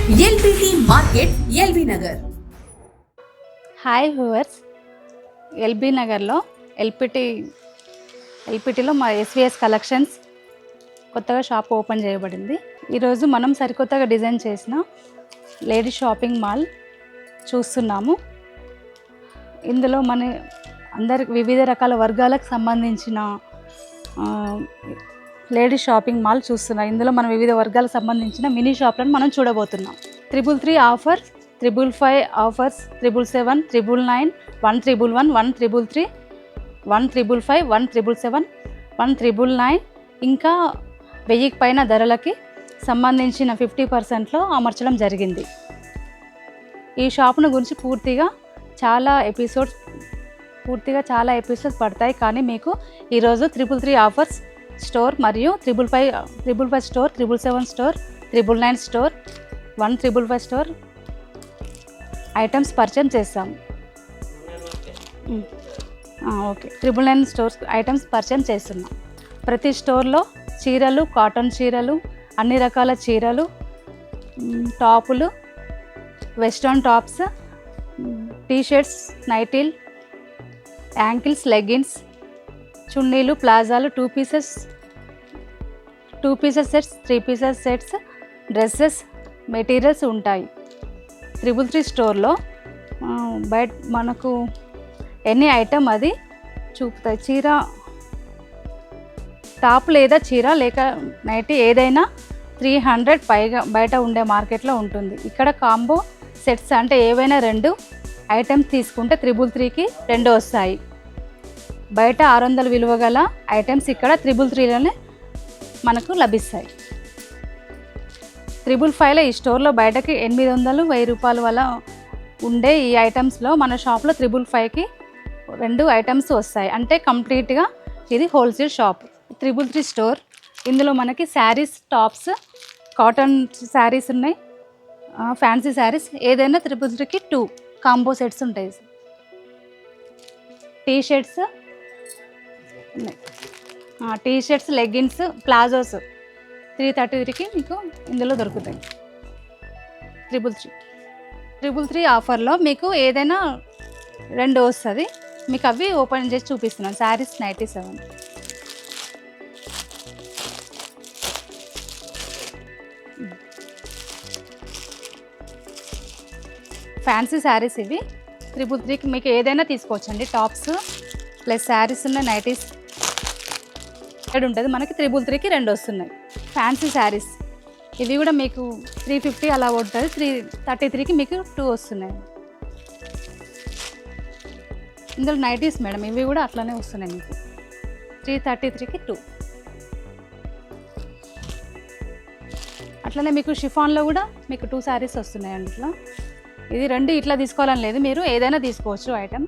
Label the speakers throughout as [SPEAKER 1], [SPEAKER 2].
[SPEAKER 1] LBT market LB Nagar.
[SPEAKER 2] Hi viewers, LB నగర్లో ఎల్పిటిలో మా SVS collections కొత్తగా షాప్ ఓపెన్ చేయబడింది. ఈరోజు మనం సరికొత్తగా డిజైన్ చేసిన లేడీ షాపింగ్ మాల్ చూస్తున్నాము. ఇందులో మన అందరికి వివిధ రకాల వర్గాలకు సంబంధించిన లేడీ షాపింగ్ మాల్ చూస్తున్నాం. ఇందులో మనం వివిధ వర్గాలకు సంబంధించిన మినీ షాప్లను మనం చూడబోతున్నాం. 333 ఆఫర్స్, 555 ఆఫర్స్, 777, 999, 1111, 1333, 1555, 1777, 1999 ఇంకా 1000 పైన ధరలకి సంబంధించిన 50%లో అమర్చడం జరిగింది. ఈ షాపును గురించి పూర్తిగా చాలా ఎపిసోడ్స్ పడతాయి. కానీ మీకు ఈరోజు 333 ఆఫర్స్ స్టోర్ మరియు 555 store, 777 store, 999 store, 1555 store items పరిచయం చేస్తాము. ఓకే, 999 స్టోర్స్ ఐటమ్స్ పరిచయం చేస్తున్నాం. ప్రతి స్టోర్లో చీరలు, కాటన్ చీరలు, అన్ని రకాల చీరలు, టాపులు, వెస్ట్రన్ టాప్స్, టీషర్ట్స్, నైటీల్, యాంకిల్స్, లెగ్గిన్స్, చున్నీలు, ప్లాజాలు, 2 pieces sets, 3 pieces sets, dresses, materials ఉంటాయి. 333 స్టోర్లో బయట మనకు ఎనీ ఐటమ్ అది చూపుతాయి. చీర టాప్ లేదా చీర లేక నైటీ ఏదైనా 300 పైగా బయట ఉండే మార్కెట్లో ఉంటుంది. ఇక్కడ కాంబో సెట్స్ అంటే ఏవైనా 2 ఐటమ్స్ తీసుకుంటే 333కి 2 వస్తాయి. బయట 600 విలువ గల ఐటమ్స్ ఇక్కడ 333లోనే మనకు లభిస్తాయి. 555లో ఈ స్టోర్లో బయటకి 800, 1000 రూపాయల వల్ల ఉండే ఈ ఐటమ్స్లో మన షాప్లో 555కి 2 ఐటమ్స్ వస్తాయి. అంటే కంప్లీట్గా ఇది హోల్సేల్ షాప్. 333 స్టోర్. ఇందులో మనకి శారీస్, టాప్స్, కాటన్ శారీస్ ఉన్నాయి, ఫ్యాన్సీ శారీస్ ఏదైనా 333కి 2 కాంబో సెట్స్ ఉంటాయి. టీషర్ట్స్ ఉన్నాయి, టీషర్ట్స్, లెగ్గిన్స్, ప్లాజోస్ 333కి మీకు ఇందులో దొరుకుతాయి. 333 ఆఫర్లో మీకు ఏదైనా 2 వస్తుంది. మీకు అవి ఓపెన్ చేసి చూపిస్తున్నాను. శారీస్, నైటీస్ అవన్నీ. ఫ్యాన్సీ శారీస్ ఇవి 333కి మీకు ఏదైనా తీసుకోవచ్చండి. టాప్స్ ప్లస్ శారీస్ ఉన్నాయి, నైటీస్ ఉంటుంది. మనకి 333కి 2 వస్తున్నాయి. ఫ్యాన్సీ శారీస్ ఇవి కూడా మీకు 350 అలా ఉంటుంది. 333కి మీకు 2 వస్తున్నాయి. ఇందులో నైటీస్ మేడం ఇవి కూడా అట్లానే వస్తున్నాయి మీకు 333కి 2. అట్లనే మీకు షిఫాన్లో కూడా మీకు 2 శారీస్ వస్తున్నాయండి. ఇట్లా ఇది 2 ఇట్లా తీసుకోవాలని లేదు, మీరు ఏదైనా తీసుకోవచ్చు ఐటమ్.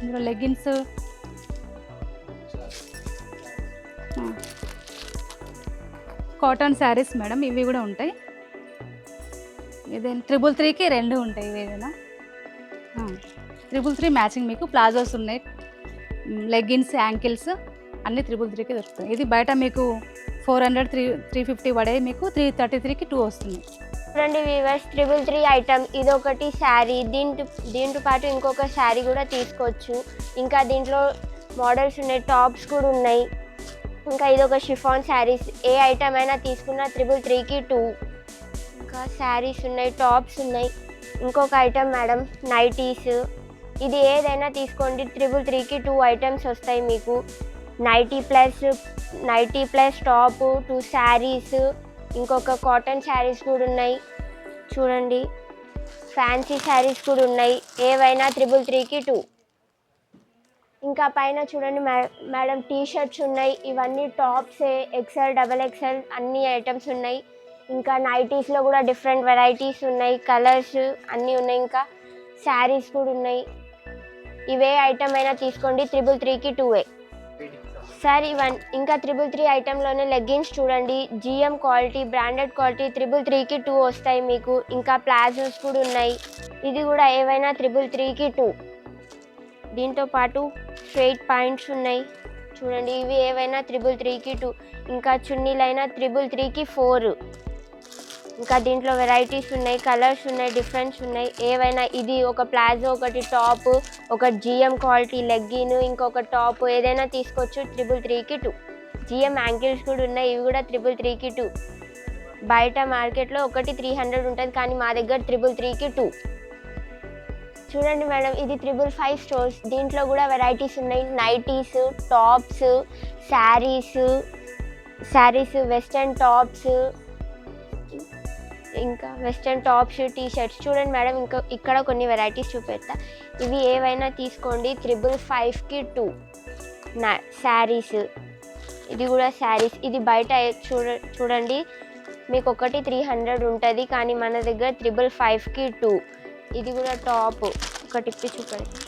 [SPEAKER 2] ఇందులో లెగ్గిన్స్, కాటన్ శారీస్ మేడం ఇవి కూడా ఉంటాయి. ఏదైనా 333కి 2 ఉంటాయి. ఏదైనా 333 మ్యాచింగ్ మీకు ప్లాజోస్ ఉన్నాయి, లెగ్గిన్స్, యాంకిల్స్ అన్నీ 333కి దొరుకుతాయి. ఇది బయట మీకు 400, 350 పడే మీకు 333కి 2 వస్తుంది.
[SPEAKER 3] చూడండి వీవర్స్, 333 ఐటమ్ ఇది ఒకటి శారీ. దీంతో పాటు ఇంకొక శారీ కూడా తీసుకోవచ్చు. ఇంకా దీంట్లో మోడల్స్ ఉన్నాయి, టాప్స్ కూడా ఉన్నాయి. ఇంకా ఇది ఒక షిఫాన్ శారీస్. ఏ ఐటమ్ అయినా తీసుకున్న 333కి 2. ఇంకా శారీస్ ఉన్నాయి, టాప్స్ ఉన్నాయి. ఇంకొక ఐటమ్ మేడం నైటీస్. ఇది ఏదైనా తీసుకోండి 333కి 2 ఐటమ్స్ వస్తాయి మీకు. నైటీ ప్లస్ టాప్, 2 శారీస్, ఇంకొక కాటన్ శారీస్ కూడా ఉన్నాయి. చూడండి ఫ్యాన్సీ శారీస్ కూడా ఉన్నాయి. ఏవైనా 333కి 2. ఇంకా పైన చూడండి మేడం టీషర్ట్స్ ఉన్నాయి. ఇవన్నీ టాప్సే, XL, XXL అన్ని ఐటమ్స్ ఉన్నాయి. ఇంకా నైటీస్లో కూడా డిఫరెంట్ వెరైటీస్ ఉన్నాయి, కలర్స్ అన్నీ ఉన్నాయి. ఇంకా శారీస్ కూడా ఉన్నాయి. ఇవే ఐటమ్ అయినా తీసుకోండి 333కి 2. సార్ ఇంకా 333 ఐటెంలోనే లెగ్గిన్స్ చూడండి, GM క్వాలిటీ, బ్రాండెడ్ క్వాలిటీ 333కి 2 వస్తాయి మీకు. ఇంకా ప్లాజోస్ కూడా ఉన్నాయి. ఇది కూడా ఏవైనా 333కి 2. దీంతో పాటు స్ట్రైట్ పాయింట్స్ ఉన్నాయి చూడండి, ఇవి ఏవైనా 333కి 2. ఇంకా చున్నీలైనా 333కి 4. ఇంకా దీంట్లో వెరైటీస్ ఉన్నాయి, కలర్స్ ఉన్నాయి, డిఫరెన్స్ ఉన్నాయి. ఏవైనా ఇది ఒక ప్లాజో, ఒకటి టాప్, ఒక జిఎం క్వాలిటీ లెగ్గిన్, ఇంకొక టాప్ ఏదైనా తీసుకోవచ్చు. 333కి 2. జిఎం యాంకిల్స్ కూడా ఉన్నాయి, ఇవి కూడా 333కి 2. బయట మార్కెట్లో ఒకటి 300 ఉంటుంది, కానీ మా దగ్గర 333కి 2. చూడండి మేడం, ఇది 555 స్టోర్స్. దీంట్లో కూడా వెరైటీస్ ఉన్నాయి. Nighties, tops, saris, western tops, ఇంకా వెస్ట్రన్ టాప్స్, టీ షర్ట్స్. చూడండి మేడం, ఇంకా ఇక్కడ కొన్ని వెరైటీస్ చూపెడతా. ఇవి ఏవైనా తీసుకోండి. 555కి 2 శారీస్. ఇది కూడా శారీస్. ఇది బయట చూడండి మీకు ఒకటి 300 ఉంటుంది, కానీ మన దగ్గర 555కి 2. ఇది కూడా టాప్. ఒకటి ఇప్పి చూపెడతా.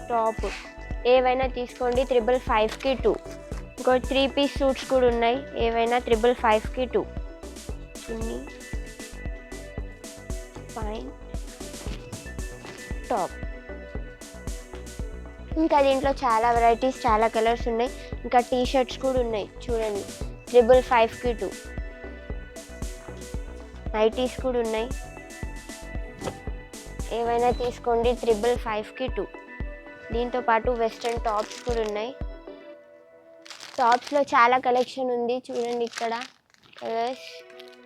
[SPEAKER 3] టాప్ ఏవైనా తీసుకోండి. 555కి 2. ఇంకో 3 పీస్ సూట్స్ కూడా ఉన్నాయి. ఏవైనా 555కి 2. చున్నీ, పైన్, టాప్. ఇంకా దీంట్లో చాలా వెరైటీస్, చాలా కలర్స్ ఉన్నాయి. ఇంకా టీ షర్ట్స్ కూడా ఉన్నాయి. చూడండి 555కి 2. నైటీస్ కూడా ఉన్నాయి. ఏవైనా తీసుకోండి. 555కి 2. దీంతో పాటు వెస్ట్రన్ టాప్స్ కూడా ఉన్నాయి. టాప్స్లో చాలా కలెక్షన్ ఉంది. చూడండి ఇక్కడ కలర్స్,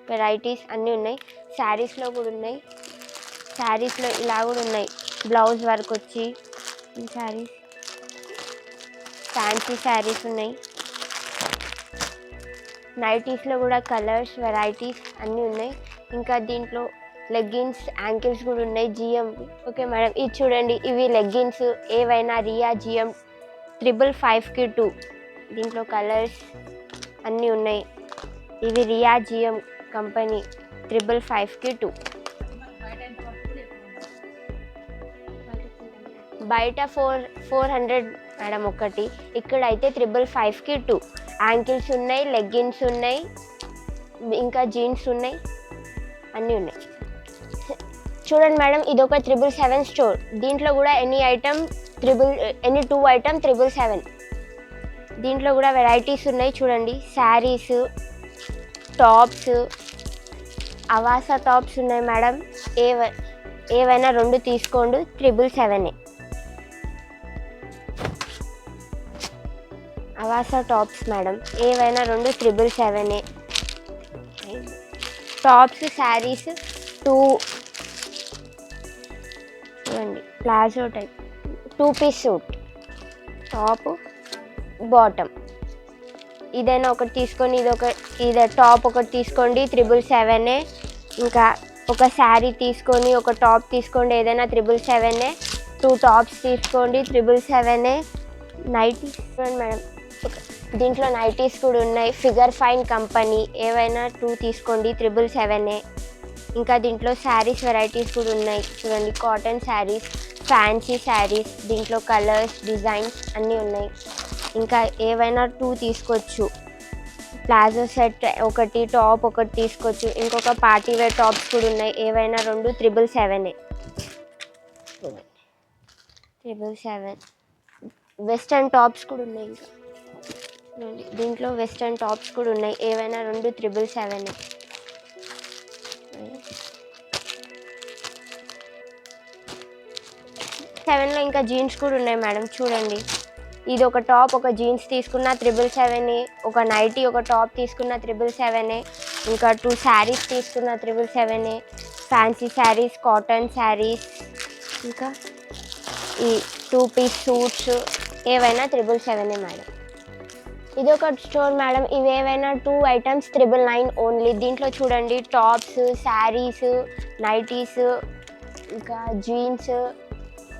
[SPEAKER 3] వెరైటీస్ అన్నీ ఉన్నాయి. శారీస్లో కూడా ఉన్నాయి. శారీస్లో ఇలా కూడా ఉన్నాయి. బ్లౌజ్ వర్క్ వచ్చి శారీస్, ఫ్యాన్సీ శారీస్ ఉన్నాయి. నైటీస్లో కూడా కలర్స్, వెరైటీస్ అన్నీ ఉన్నాయి. ఇంకా దీంట్లో లెగ్గిన్స్, యాంకిల్స్ కూడా ఉన్నాయి. జిఎం. ఓకే మేడం, ఇది చూడండి, ఇవి లెగ్గిన్స్. ఏవైనా రియా జిఎం 555కి 2. దీంట్లో కలర్స్ అన్నీ ఉన్నాయి. ఇవి రియా జిఎం కంపెనీ 555కి 2. బయట 400 మేడం ఒకటి. ఇక్కడైతే 555కి 2. యాంకిల్స్ ఉన్నాయి, లెగ్గిన్స్ ఉన్నాయి, ఇంకా జీన్స్ ఉన్నాయి, అన్నీ ఉన్నాయి. చూడండి మేడం, ఇది ఒక 777 స్టోర్. దీంట్లో కూడా ఎనీ 2 ఐటమ్ 777. దీంట్లో కూడా వెరైటీస్ ఉన్నాయి. చూడండి శారీస్, టాప్స్, అవాసా టాప్స్ ఉన్నాయి మేడం. ఏవైనా 2 తీసుకోండి. 777. అవాసా టాప్స్ మేడం. ఏవైనా 2 777. టాప్స్, శారీస్ 2. చూడండి palazzo type 2 piece suit, top, bottom. ఇదైనా ఒకటి తీసుకొని ఇది టాప్ ఒకటి తీసుకోండి. 777. ఇంకా ఒక శారీ తీసుకొని ఒక టాప్ తీసుకోండి. ఏదైనా 777. 2 టాప్స్ తీసుకోండి. 777. నైటీస్ చూడండి మేడం, దీంట్లో నైటీస్ కూడా ఉన్నాయి. Figure fine company. ఏవైనా 2 తీసుకోండి. 777. ఇంకా దీంట్లో శారీస్ వెరైటీస్ కూడా ఉన్నాయి. చూడండి కాటన్ శారీస్, ఫ్యాన్సీ శారీస్. దీంట్లో కలర్స్, డిజైన్స్ అన్నీ ఉన్నాయి. ఇంకా ఏవైనా 2 తీసుకోవచ్చు. ప్లాజో సెట్ ఒకటి, టాప్ ఒకటి తీసుకోవచ్చు. ఇంకొక పార్టీ వేర్ టాప్స్ కూడా ఉన్నాయి. ఏవైనా 2 777. 777. వెస్ట్రన్ టాప్స్ కూడా ఉన్నాయి. ఇంకా చూడండి దీంట్లో వెస్ట్రన్ టాప్స్ కూడా ఉన్నాయి. ఏవైనా 2 777. 7లో ఇంకా జీన్స్ కూడా ఉన్నాయి మేడం. చూడండి ఇది ఒక టాప్, ఒక జీన్స్ తీసుకున్న 777. ఒక నైటీ, ఒక టాప్ తీసుకున్న 777. ఇంకా 2 శారీస్ తీసుకున్న 777. ఫ్యాన్సీ శారీస్, కాటన్ శారీస్, ఇంకా ఈ 2 పీస్ సూట్స్ ఏవైనా 777 మేడం. ఇది ఒక స్టోర్ మేడం. ఇవి ఏవైనా 2 ఐటమ్స్ 999 ఓన్లీ. దీంట్లో చూడండి టాప్స్, శారీస్, నైటీస్, ఇంకా జీన్స్,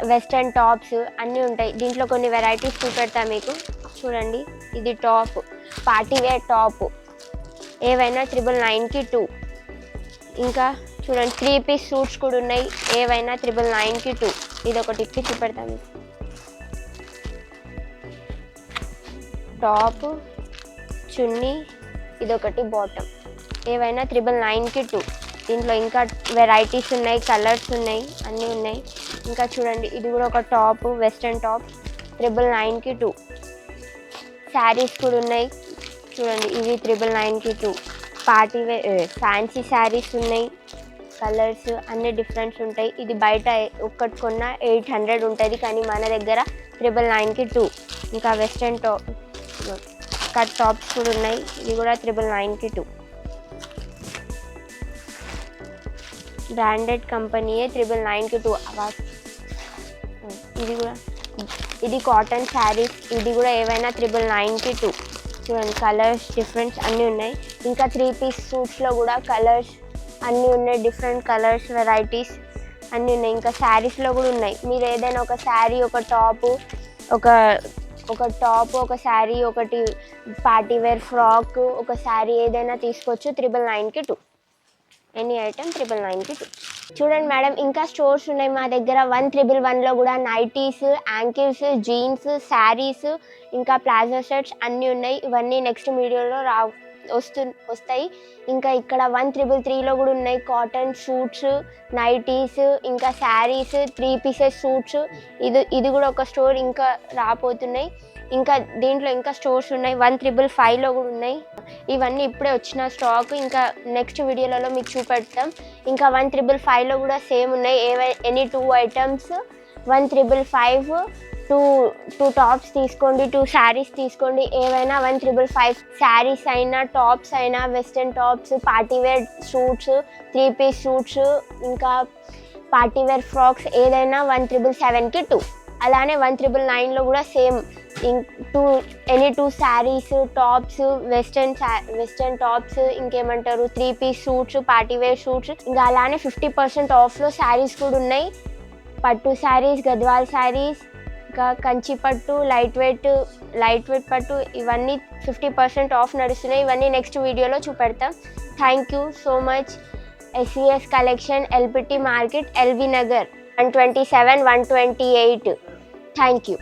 [SPEAKER 3] వెస్ట్రన్ టాప్స్ అన్నీ ఉంటాయి. దీంట్లో కొన్ని వెరైటీస్ చూపెడతా మీకు. చూడండి ఇది టాప్, పార్టీ వేర్ టాప్. ఏవైనా 999కి 2. ఇంకా చూడండి 3 పీస్ సూట్స్ కూడా ఉన్నాయి. ఏవైనా 999కి 2. ఇది ఒకటి ఇప్పి చూపెడతా మీకు. టాప్, చున్నీ, ఇదొకటి బాటమ్. ఏవైనా 999కి 2. దీంట్లో ఇంకా వెరైటీస్ ఉన్నాయి, కలర్స్ ఉన్నాయి, అన్నీ ఉన్నాయి. ఇంకా చూడండి ఇది కూడా ఒక టాప్, వెస్ట్రన్ టాప్ 999కి 2. శారీస్ కూడా ఉన్నాయి. చూడండి ఇవి 999కి 2 పార్టీ వేర్ ఫ్యాన్సీ శారీస్ ఉన్నాయి. కలర్స్ అన్ని డిఫరెంట్స్ ఉంటాయి. ఇది బయట ఒక్కటి కొన్న 800 ఉంటుంది, కానీ మన దగ్గర 999కి 2. ఇంకా వెస్ట్రన్ టాప్ కట్ టాప్స్ కూడా ఉన్నాయి. ఇది కూడా 999కి 2. బ్రాండెడ్ కంపెనీయే 999కి 2. ఇది కూడా ఇది కాటన్ శారీస్. ఇది కూడా ఏవైనా 999కి 2. చూడండి కలర్స్ డిఫరెంట్స్ అన్నీ ఉన్నాయి. ఇంకా 3 పీస్ సూట్స్లో కూడా కలర్స్ అన్నీ ఉన్నాయి. డిఫరెంట్ కలర్స్ వెరైటీస్ అన్నీ ఉన్నాయి. ఇంకా శారీస్లో కూడా ఉన్నాయి. మీరు ఏదైనా ఒక శారీ, ఒక టాపు, ఒక శారీ, ఒకటి పార్టీ వేర్ ఫ్రాక్, ఒక శారీ ఏదైనా తీసుకోవచ్చు 999కి 2. Any item 999కి 2. చూడండి మేడం, ఇంకా స్టోర్స్ ఉన్నాయి మా దగ్గర. 1111లో కూడా నైటీస్, యాంకిల్స్, జీన్స్, శారీస్, ఇంకా ప్లాజో షర్ట్స్ అన్నీ ఉన్నాయి. ఇవన్నీ నెక్స్ట్ వీడియోలో వస్తాయి. ఇంకా ఇక్కడ 1333లో కూడా ఉన్నాయి. కాటన్ సూట్స్, నైటీస్, ఇంకా శారీస్, 3 పీసెస్ సూట్స్. ఇది కూడా ఒక స్టోర్ ఇంకా రాబోతున్నాయి. ఇంకా దీంట్లో ఇంకా స్టోర్స్ ఉన్నాయి. 1555లో కూడా ఉన్నాయి. ఇవన్నీ ఇప్పుడే వచ్చిన స్టాక్. ఇంకా నెక్స్ట్ వీడియోలలో మీకు చూపెడతాం. ఇంకా 1555లో కూడా సేమ్ ఉన్నాయి. Any 2 items 1555. 2 టాప్స్ తీసుకోండి, 2 శారీస్ తీసుకోండి. ఏవైనా 1555. శారీస్ అయినా, టాప్స్ అయినా, western tops, partywear suits, 3 piece suits, ఇంకా పార్టీవేర్ ఫ్రాక్స్ ఏదైనా 1777కి 2. అలానే 1399లో కూడా same any 2 sarees, tops, western tops, ఇంకేమంటారు 3 పీస్ సూట్స్, పార్టీవేర్ సూట్స్. ఇంకా అలానే 50% ఆఫ్లో శారీస్ కూడా ఉన్నాయి. పట్టు శారీస్, గద్వాల్ శారీస్, ఇంకా కంచి పట్టు, లైట్ వెయిట్ పట్టు, ఇవన్నీ 50% ఆఫ్ నడుస్తున్నాయి. ఇవన్నీ నెక్స్ట్ వీడియోలో చూపెడతాం. Thank you so much. SES collection, LPT market, LV Nagar 127, 128. Thank you.